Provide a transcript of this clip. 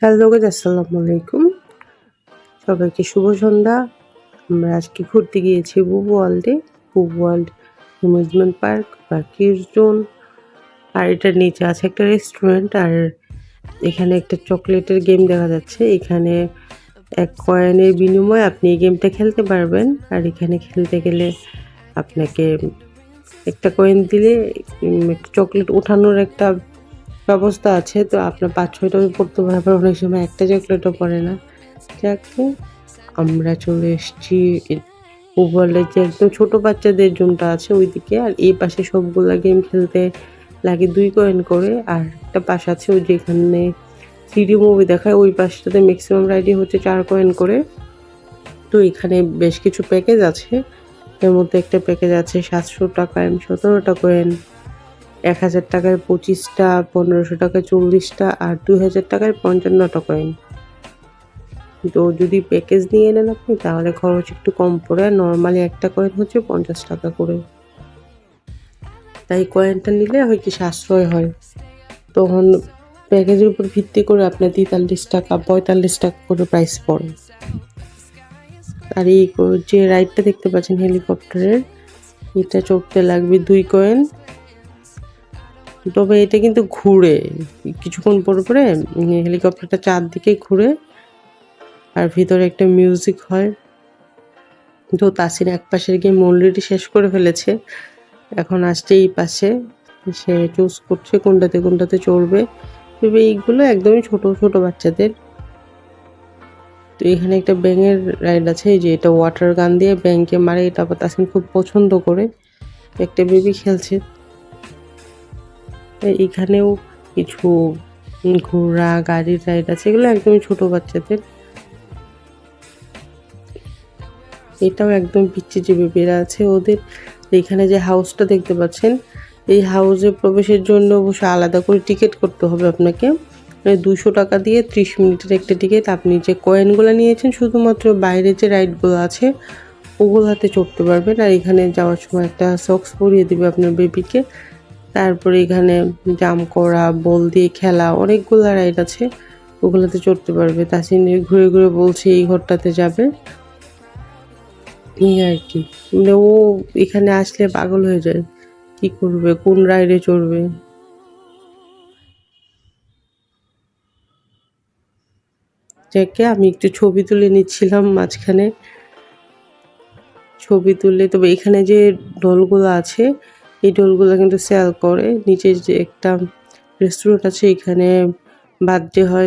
Hello guys, আসসালামু আলাইকুম। সবাইকে শুভ সন্ধ্যা। আমরা আজকে ঘুরতে গিয়েছি বুবু ওয়ার্ল্ডে। বুবু ওয়ার্ল্ড অ্যামিউজমেন্ট পার্ক বা কিডস জোন। আর এটার নিচে আছে একটা রেস্টুরেন্ট। আর এখানে একটা চকলেটের গেম দেখা যাচ্ছে। এখানে এক কয়েনের বিনিময়ে আপনি এই গেমটা খেলতে পারবেন। আর এখানে খেলতে গেলে আপনাকে একটা কয়েন দিলে একটা চকলেট ওঠানোর একটা ব্যবস্থা আছে। তো আপনার ৫-৬টা পড়তে পারবে, অনেক সময় একটা চকলেটও পড়ে না। যাকে আমরা চলে এসেছি ওভারলের যে একদম ছোট বাচ্চাদের জোনটা আছে ওইদিকে। আর এই পাশে সবগুলা গেম খেলতে লাগে 2 কয়েন করে। আর একটা পাশ আছে ওই যেখানে 3D মুভি দেখায়, ওই পাশটাতে ম্যাক্সিমাম রাইডই হচ্ছে 4 কয়েন করে। তো এখানে বেশ কিছু প্যাকেজ আছে। এর মধ্যে একটা প্যাকেজ আছে 700 টাকায় 17টা কয়েন, 1000 টাকায় 25টা, 1500 টাকায় 40টা আর 2000 টাকায় 55টা কয়েন। তো যদি প্যাকেজ নিয়ে নেন আপনি তাহলে খরচ একটু কম পড়ে। নর্মালি একটা কয়েন হচ্ছে 50 টাকা করে। তাই কয়েনটা নিলে হয় কি সাশ্রয় হয়। তখন প্যাকেজের উপর ভিত্তি করে আপনার 43 টাকা 45 টাকা করে প্রাইস পড়ে। আর এই যে রাইডটা দেখতে পাচ্ছেন হেলিকপ্টারের, এটা চড়তে লাগবে 2 কয়েন। তবে এটা কিন্তু ঘুরে কিছুক্ষণ পরে পরে হেলিকপ্টারটা চারদিকে ঘুরে। আর ভিতরে একটা মিউজিক হয়। তো তাসিন এক পাশের গেম অলরেডি শেষ করে ফেলেছে, এখন আসছে এই পাশে। সে চুজ করছে কোনটাতে চড়বে। তবে এইগুলো একদমই ছোট ছোট বাচ্চাদের। তো এখানে একটা ব্যাঙের রাইড আছে, এই যে এটা ওয়াটার গান দিয়ে ব্যাঙকে মারে। এটা আবার তাসিন খুব পছন্দ করে। একটা বেবি খেলছে। এখানেও কিছু ঘোড়া গাড়ির রাইড আছে, এগুলো একদমই ছোট বাচ্চাদের। এটাও একদম পিচ্চি যে বেবিরা আছে ওদের। এখানে যে হাউসটা দেখতে পাচ্ছেন, এই হাউসে প্রবেশের জন্য অবশ্য আলাদা করে টিকিট করতে হবে আপনাকে। 200 টাকা দিয়ে 30 মিনিটের একটা টিকিট। আপনি যে কয়েনগুলো নিয়েছেন শুধুমাত্র বাইরে যে রাইডগুলো আছে ওগুলোতে চড়তে পারবেন। আর এখানে যাওয়ার সময় একটা সক্স পরিয়ে দিবে আপনার বেবিকে। তারপরে এখানে জাম্প করা, বল দিয়ে খেলা, অনেকগুলো রাইড আছে, ওগুলোতে চড়তে পারবে। তাসিন ঘুরে ঘুরে বলছে এই ঘরটাতে যাবে। এই আর কি, মানে ও এখানে আসলে পাগল হয়ে যায়, কি করবে, কোন রাইডে চড়বে। যাকে আমি একটু ছবি তুলে নিচ্ছিলাম মাঝখানে, ছবি তুললে। তবে এখানে যে ডলগুলো আছে এই ডলগুলো কিন্তু সেল করে। নিচে যে একটা রেস্টুরেন্ট আছে এখানে বার্থডে হয়